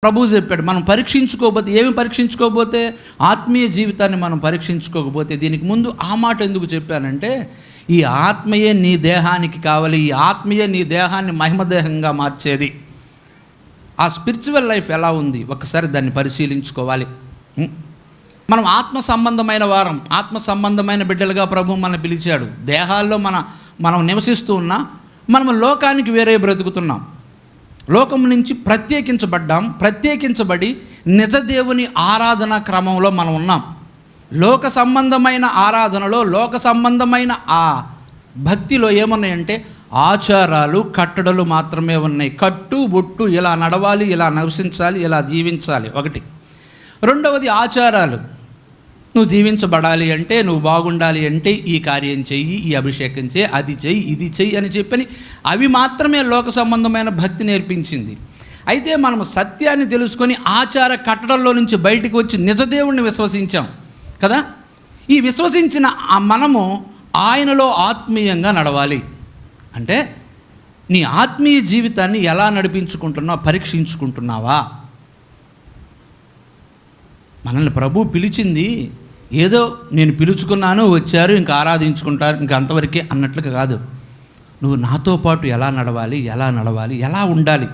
ప్రభువు చెప్పాడు, మనం పరీక్షించుకోకపోతే, ఏమి పరీక్షించుకోకపోతే, ఆత్మీయ జీవితాన్ని మనం పరీక్షించుకోకపోతే. దీనికి ముందు ఆ మాట ఎందుకు చెప్పానంటే, ఈ ఆత్మయే నీ దేహానికి కావాలి, ఈ ఆత్మయే నీ దేహాన్ని మహిమదేహంగా మార్చేది. ఆ స్పిరిచువల్ లైఫ్ ఎలా ఉంది ఒకసారి దాన్ని పరిశీలించుకోవాలి. మనం ఆత్మ సంబంధమైన వారం, ఆత్మ సంబంధమైన బిడ్డలుగా ప్రభు మనల్ని పిలిచాడు. దేహాల్లో మనం నివసిస్తూ ఉన్నా, మనం లోకానికి వేరే బ్రతుకుతున్నాం. లోకం నుంచి ప్రత్యేకించబడి నిజదేవుని ఆరాధన క్రమంలో మనం ఉన్నాం. లోక సంబంధమైన ఆరాధనలో, లోక సంబంధమైన ఆ భక్తిలో ఏమున్నాయంటే ఆచారాలు, కట్టడలు మాత్రమే ఉన్నాయి. కట్టు బొట్టు, ఇలా నడవాలి, ఇలా నివసించాలి, ఇలా జీవించాలి ఒకటి. రెండవది ఆచారాలు. నువ్వు జీవించబడాలి అంటే, నువ్వు బాగుండాలి అంటే ఈ కార్యం చెయ్యి, ఈ అభిషేకం చేయి, అది చెయ్యి, ఇది చెయ్యి అని చెప్పని అవి మాత్రమే లోక సంబంధమైన భక్తి నేర్పించింది. అయితే మనము సత్యాన్ని తెలుసుకొని ఆచార కట్టడంలో నుంచి బయటికి వచ్చి నిజదేవుణ్ణి విశ్వసించాం కదా. ఈ విశ్వసించిన మనము ఆయనలో ఆత్మీయంగా నడవాలి. అంటే నీ ఆత్మీయ జీవితాన్ని ఎలా నడిపించుకుంటున్నావు, పరీక్షించుకుంటున్నావా? మనల్ని ప్రభు పిలిచింది ఏదో నేను పిలుచుకున్నాను, వచ్చారు, ఇంకా ఆరాధించుకుంటారు, ఇంకా అంతవరకే అన్నట్లుగా కాదు. నువ్వు నాతో పాటు ఎలా నడవాలి, ఎలా ఉండాలి.